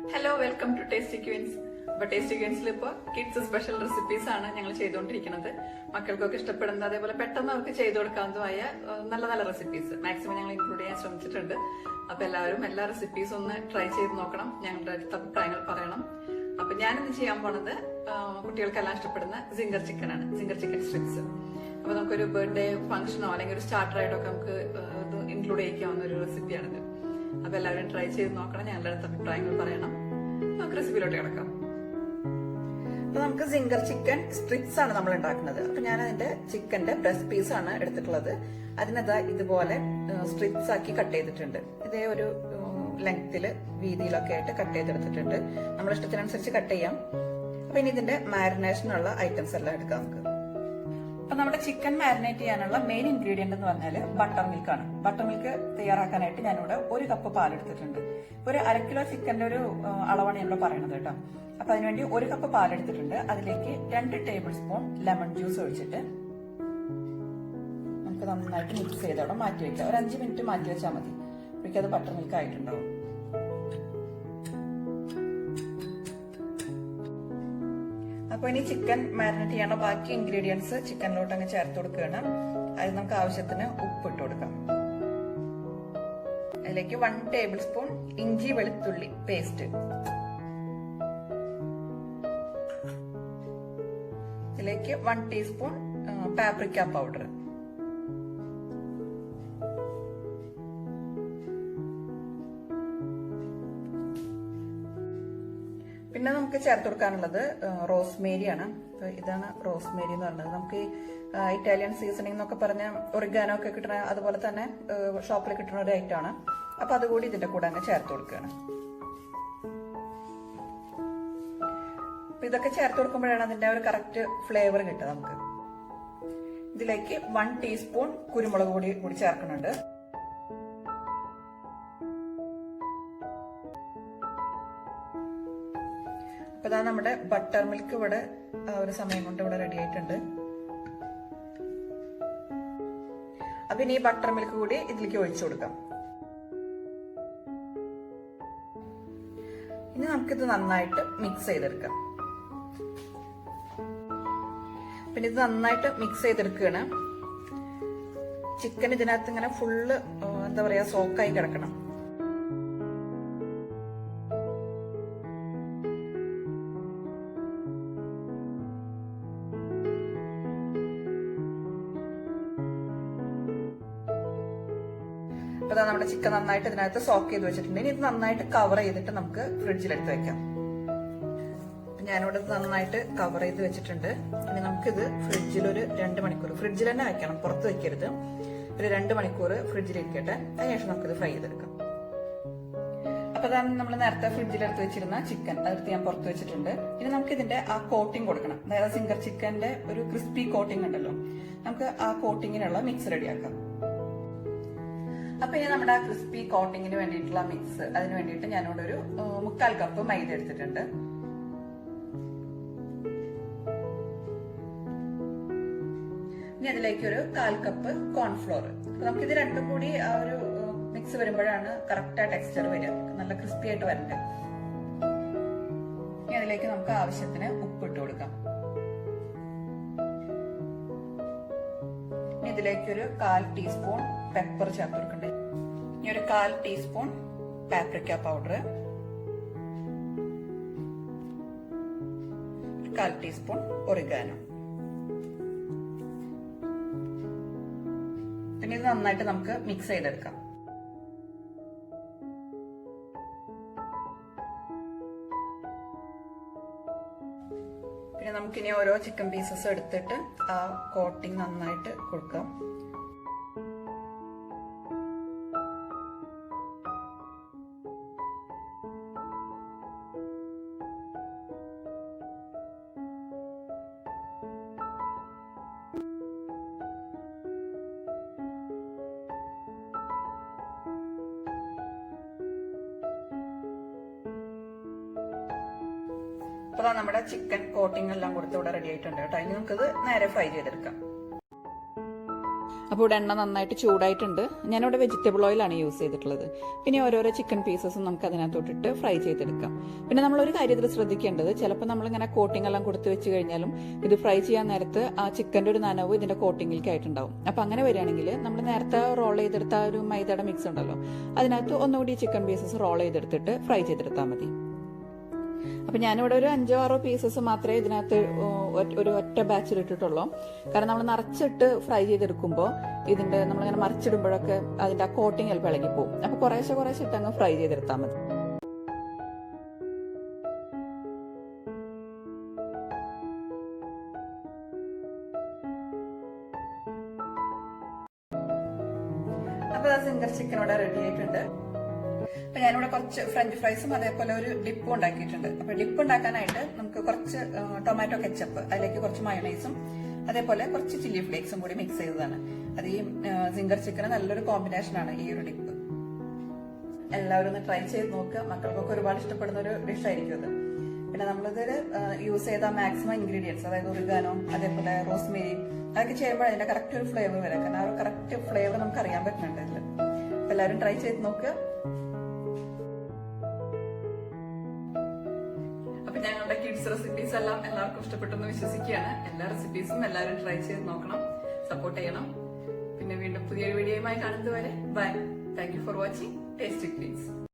Hello, welcome to tasty queens. അപ്പൊ tasty ക്വീൻസിൽ ഇപ്പോൾ കിഡ്സ് സ്പെഷ്യൽ റെസിപ്പീസ് ആണ് ഞങ്ങൾ ചെയ്തുകൊണ്ടിരിക്കുന്നത്. മക്കൾക്കൊക്കെ ഇഷ്ടപ്പെടുന്ന, അതേപോലെ പെട്ടെന്ന് അവർക്ക് ചെയ്തു കൊടുക്കാവുന്നതുമായ നല്ല നല്ല റെസിപ്പീസ് മാക്സിമം ഞങ്ങൾ ഇൻക്ലൂഡ് ചെയ്യാൻ ശ്രമിച്ചിട്ടുണ്ട്. അപ്പൊ എല്ലാവരും എല്ലാ റെസിപ്പീസും ഒന്ന് ട്രൈ ചെയ്ത് നോക്കണം, ഞങ്ങളുടെ അടുത്ത അഭിപ്രായങ്ങൾ പറയണം. അപ്പൊ ഞാനിന്ന് ചെയ്യാൻ പോണത് കുട്ടികൾക്കെല്ലാം ഇഷ്ടപ്പെടുന്ന സിംഗർ ചിക്കൻ ആണ്, സിംഗർ ചിക്കൻ സ്ട്രിപ്സ്. അപ്പൊ നമുക്കൊരു ബർത്ത്ഡേ ഫംഗ്ഷനോ അല്ലെങ്കിൽ ഒരു സ്റ്റാർട്ടർ ആയിട്ടൊക്കെ നമുക്ക് ഇൻക്ലൂഡ് ചെയ്യിക്കാവുന്ന ഒരു റെസിപ്പിയാണിത്. അപ്പൊ എല്ലാവരും ട്രൈ ചെയ്ത് നോക്കണം, ഞങ്ങളുടെ അടുത്ത അഭിപ്രായങ്ങൾ പറയണം. നമുക്ക് റെസിപ്പിയിലോട്ട് കിടക്കാം. അപ്പൊ നമുക്ക് സിംഗർ ചിക്കൻ സ്ട്രിപ്സ് ആണ് നമ്മൾ ഉണ്ടാക്കുന്നത്. അപ്പൊ ഞാൻ അതിന്റെ ചിക്കന്റെ ബ്രസ്റ്റ് പീസ് ആണ് എടുത്തിട്ടുള്ളത്. അതിനതാ ഇതുപോലെ സ്ട്രിപ്സ് ആക്കി കട്ട് ചെയ്തിട്ടുണ്ട്. ഇതേ ഒരു ലെങ്തില് വീതിയിലൊക്കെ ആയിട്ട് കട്ട് ചെയ്തെടുത്തിട്ടുണ്ട്. നമ്മുടെ ഇഷ്ടത്തിനനുസരിച്ച് കട്ട് ചെയ്യാം. അപ്പൊ ഇനി ഇതിന്റെ മാരിനേഷനുള്ള ഐറ്റംസ് എല്ലാം എടുക്കാം നമുക്ക്. അപ്പൊ നമ്മുടെ ചിക്കൻ മാരിനേറ്റ് ചെയ്യാനുള്ള മെയിൻ ഇൻഗ്രീഡിയന്റ് എന്ന് പറഞ്ഞാൽ ബട്ടർ മിൽക്ക് ആണ്. ബട്ടർ മിൽക്ക് തയ്യാറാക്കാനായിട്ട് ഞാനിവിടെ 1 കപ്പ് പാലെടുത്തിട്ടുണ്ട്. ഒരു 1/2 കിലോ ചിക്കന്റെ ഒരു അളവാണ് ഞാനിവിടെ പറയുന്നത് കേട്ടോ. അപ്പൊ അതിനുവേണ്ടി 1 കപ്പ് പാലെടുത്തിട്ടുണ്ട്. അതിലേക്ക് 2 ടേബിൾ സ്പൂൺ ലെമൺ ജ്യൂസ് ഒഴിച്ചിട്ട് നമുക്ക് നന്നായിട്ട് മിക്സ് ചെയ്ത് അവിടെ മാറ്റി വെക്കാം. ഒരു 5 മിനിറ്റ് മാറ്റി വെച്ചാൽ മതി. അപ്പോഴേക്കത് ബട്ടർ മിൽക്ക് ആയിട്ടുണ്ടാവും. അപ്പൊ ഇനി ചിക്കൻ മാരിനേറ്റ് ചെയ്യാനുള്ള ബാക്കി ഇൻഗ്രീഡിയൻസ് ചിക്കനിലോട്ട് അങ്ങ് ചേർത്ത് കൊടുക്കുകയാണ്. അതിൽ നമുക്ക് ആവശ്യത്തിന് ഉപ്പ് ഇട്ട് കൊടുക്കാം. അതിലേക്ക് 1 ടേബിൾ സ്പൂൺ ഇഞ്ചി വെളുത്തുള്ളി പേസ്റ്റ്, ഇതിലേക്ക് 1 ടീസ്പൂൺ പാപ്രിക്ക പൗഡർ, പിന്നെ നമുക്ക് ചേർത്ത് കൊടുക്കാനുള്ളത് റോസ്മേരി ആണ്. ഇതാണ് റോസ്മേരി എന്ന് പറയുന്നത്. നമുക്ക് ഇറ്റാലിയൻ സീസണിംഗ് എന്നൊക്കെ പറഞ്ഞ ഒറിഗാനോ ഒക്കെ കിട്ടുന്ന, അതുപോലെ തന്നെ ഷോപ്പിൽ കിട്ടുന്ന ഒരു ഐറ്റം ആണ്. അപ്പൊ അതുകൂടി ഇതിന്റെ കൂടെ തന്നെ ചേർത്ത് കൊടുക്കുകയാണ്. ഇതൊക്കെ ചേർത്ത് കൊടുക്കുമ്പോഴാണ് അതിന്റെ ഒരു കറക്റ്റ് ഫ്ലേവർ കിട്ടുക നമുക്ക്. ഇതിലേക്ക് 1 ടീസ്പൂൺ കുരുമുളക് പൊടി കൂടി ചേർക്കുന്നുണ്ട്. അപ്പൊ ഇതാ നമ്മുടെ ബട്ടർ മിൽക്ക് ഇവിടെ ഒരു സമയം കൊണ്ട് ഇവിടെ റെഡി ആയിട്ടുണ്ട്. അപ്പൊ ഇനി ഈ ബട്ടർ മിൽക്ക് കൂടി ഇതിലേക്ക് ഒഴിച്ചു കൊടുക്കാം. ഇനി നമുക്കിത് നന്നായിട്ട് മിക്സ് ചെയ്തെടുക്കാം. പിന്നെ ഇത് നന്നായിട്ട് മിക്സ് ചെയ്തെടുക്കുകയാണ്. ചിക്കൻ ഇതിനകത്ത് ഇങ്ങനെ ഫുള്ള് എന്താ പറയാ സോക്കായി കിടക്കണം. അപ്പൊ നമ്മുടെ ചിക്കൻ നന്നായിട്ട് ഇതിനകത്ത് സോക്ക് ചെയ്ത് വെച്ചിട്ടുണ്ട്. ഇനി ഇത് നന്നായിട്ട് കവർ ചെയ്തിട്ട് നമുക്ക് ഫ്രിഡ്ജിലെടുത്ത് വെക്കാം. ഞാനിവിടെ നന്നായിട്ട് കവർ ചെയ്ത് വെച്ചിട്ടുണ്ട്. ഇനി നമുക്കിത് ഫ്രിഡ്ജിൽ ഒരു 2 മണിക്കൂർ, ഫ്രിഡ്ജിൽ തന്നെ വെക്കണം, പുറത്ത് വെക്കരുത്. ഒരു 2 മണിക്കൂർ ഫ്രിഡ്ജിൽ ഇരിക്കട്ടെ. അതിനുശേഷം നമുക്കിത് ഫ്രൈ ചെയ്തെടുക്കാം. അപ്പൊ അതാണ് നമ്മൾ നേരത്തെ ഫ്രിഡ്ജിലെടുത്ത് വെച്ചിരുന്ന ചിക്കൻ, അതെടുത്ത് ഞാൻ പുറത്ത് വെച്ചിട്ടുണ്ട്. ഇനി നമുക്ക് ഇതിന്റെ ആ കോട്ടിംഗ് കൊടുക്കണം. അതായത് സിംഗർ ചിക്കന്റെ ഒരു ക്രിസ്പി കോട്ടിംഗ് ഉണ്ടല്ലോ, നമുക്ക് ആ കോട്ടിങ്ങിനുള്ള മിക്സ് റെഡിയാക്കാം. അപ്പൊ ഇനി നമ്മുടെ ആ ക്രിസ്പി കോട്ടിങ്ങിന് വേണ്ടിയിട്ടുള്ള മിക്സ്, അതിന് വേണ്ടിയിട്ട് ഞാനിവിടെ ഒരു 3/4 കപ്പ് മൈദ എടുത്തിട്ടുണ്ട്. ഇനി അതിലേക്ക് ഒരു 1/4 കപ്പ് കോൺഫ്ലോർ. നമുക്കിത് രണ്ടും കൂടി ആ ഒരു മിക്സ് വരുമ്പോഴാണ് കറക്റ്റ് ആ ടെക്സ്ചർ വരിക, നല്ല ക്രിസ്പി ആയിട്ട് വരണ്ടേ. ഇനി അതിലേക്ക് നമുക്ക് ആവശ്യത്തിന് ഉപ്പിട്ട് കൊടുക്കാം. ഇനി ഇതിലേക്ക് ഒരു 1/4 ടീസ്പൂൺ പെപ്പർ ചേർത്ത് കൊടുക്കണ്ടേ. ഇനി ഒരു 1/4 teaspoon paprika powder, 1/4 teaspoon oregano. പിന്നെ ഇത് നന്നായിട്ട് നമുക്ക് മിക്സ് ചെയ്തെടുക്കാം. പിന്നെ നമുക്കിനി ഓരോ ചിക്കൻ പീസസ് എടുത്തിട്ട് ആ കോട്ടിങ് നന്നായിട്ട് കൊടുക്കാം. അപ്പൊ നമ്മുടെ ചിക്കൻ കോട്ടിംഗ് എല്ലാം കൊടുത്ത് ഇവിടെ റെഡി ആയിട്ടുണ്ട് കേട്ടോ. ഇനി നമുക്കിത് നേരെ ഫ്രൈ ചെയ്തെടുക്കാം. അപ്പോൾ ഇവിടെ എണ്ണ നന്നായിട്ട് ചൂടായിട്ടുണ്ട്. ഞാനിവിടെ വെജിറ്റബിൾ ഓയിലാണ് യൂസ് ചെയ്തിട്ടുള്ളത്. പിന്നെ ഓരോരോ ചിക്കൻ പീസസും നമുക്ക് അതിനകത്തോട്ടിട്ട് ഫ്രൈ ചെയ്തെടുക്കാം. പിന്നെ നമ്മളൊരു കാര്യത്തിൽ ശ്രദ്ധിക്കേണ്ടത്, ചിലപ്പോൾ നമ്മളിങ്ങനെ കോട്ടിംഗ് എല്ലാം കൊടുത്ത് വെച്ച് കഴിഞ്ഞാലും ഇത് ഫ്രൈ ചെയ്യാൻ നേരത്ത് ആ ചിക്കൻ്റെ ഒരു നനവ് ഇതിന്റെ കോട്ടിങ്ങിലേക്ക് ആയിട്ടുണ്ടാവും. അപ്പം അങ്ങനെ വരികയാണെങ്കിൽ നമ്മൾ നേരത്തെ റോൾ ചെയ്തെടുത്ത ആ ഒരു മൈദയുടെ മിക്സ് ഉണ്ടല്ലോ, അതിനകത്ത് ഒന്നുകൂടി ചിക്കൻ പീസസ് റോൾ ചെയ്തെടുത്തിട്ട് ഫ്രൈ ചെയ്തെടുത്താൽ മതി. അപ്പൊ ഞാനിവിടെ ഒരു 5-6 പീസസ് മാത്രമേ ഇതിനകത്ത് ഒരു ഒറ്റ ബാച്ചിൽ ഇട്ടിട്ടുള്ളൂ. കാരണം നമ്മൾ നിറച്ചിട്ട് ഫ്രൈ ചെയ്തെടുക്കുമ്പോൾ ഇതിന്റെ നമ്മളിങ്ങനെ മറിച്ചിടുമ്പോഴൊക്കെ അതിന്റെ ആ കോട്ടിങ് ചിലപ്പോൾ ഇളകിപ്പോവും. അപ്പൊ കുറേശ്ശെ ഇട്ട് അങ്ങ് ഫ്രൈ ചെയ്തെടുത്താൽ മതി. അപ്പൊ സിംഗർ ചിക്കൻ ഇവിടെ റെഡി ആയിട്ടുണ്ട്. അപ്പൊ ഞാനിവിടെ കുറച്ച് ഫ്രഞ്ച് ഫ്രൈസും അതേപോലെ ഒരു ഡിപ്പും ഉണ്ടാക്കിയിട്ടുണ്ട്. അപ്പൊ ഡിപ്പ് ഉണ്ടാക്കാനായിട്ട് നമുക്ക് കുറച്ച് ടൊമാറ്റോ കെച്ചപ്പ്, അതിലേക്ക് കുറച്ച് മയോണൈസും അതേപോലെ കുറച്ച് ചില്ലി ഫ്ലേക്സും കൂടി മിക്സ് ചെയ്തതാണ്. അത് ഈ സിംഗർ ചിക്കന് നല്ലൊരു കോമ്പിനേഷൻ ആണ് ഈ ഒരു ഡിപ്പ്. എല്ലാവരും ഒന്ന് ട്രൈ ചെയ്ത് നോക്കുക. മക്കൾക്കൊക്കെ ഒരുപാട് ഇഷ്ടപ്പെടുന്ന ഒരു ഡിഷ് ആയിരിക്കും അത്. പിന്നെ നമ്മളിതിൽ യൂസ് ചെയ്ത മാക്സിമം ഇൻഗ്രീഡിയൻസ്, അതായത് ഒറിഗാനോ അതേപോലെ റോസ്മേരി, അതൊക്കെ ചെയ്യുമ്പോൾ അതിന്റെ കറക്റ്റ് ഒരു ഫ്ലേവർ വരാം. കാരണം ആ ഒരു കറക്റ്റ് ഫ്ലേവർ നമുക്ക് അറിയാൻ പറ്റുന്നുണ്ട് ഇതിൽ. അപ്പൊ എല്ലാവരും ട്രൈ ചെയ്ത് നോക്കുക. അപ്പൊ ഞങ്ങളുടെ കിഡ്സ് റെസിപ്പീസ് എല്ലാം എല്ലാവർക്കും ഇഷ്ടപ്പെട്ടെന്ന് വിശ്വസിക്കുകയാണ്. എല്ലാ റെസിപ്പീസും എല്ലാവരും ട്രൈ ചെയ്ത് നോക്കണം, സപ്പോർട്ട് ചെയ്യണം. പിന്നെ വീണ്ടും പുതിയൊരു വീഡിയോയുമായി കാണുന്നത് വരെ bye. Thank you for watching tasty cleanse.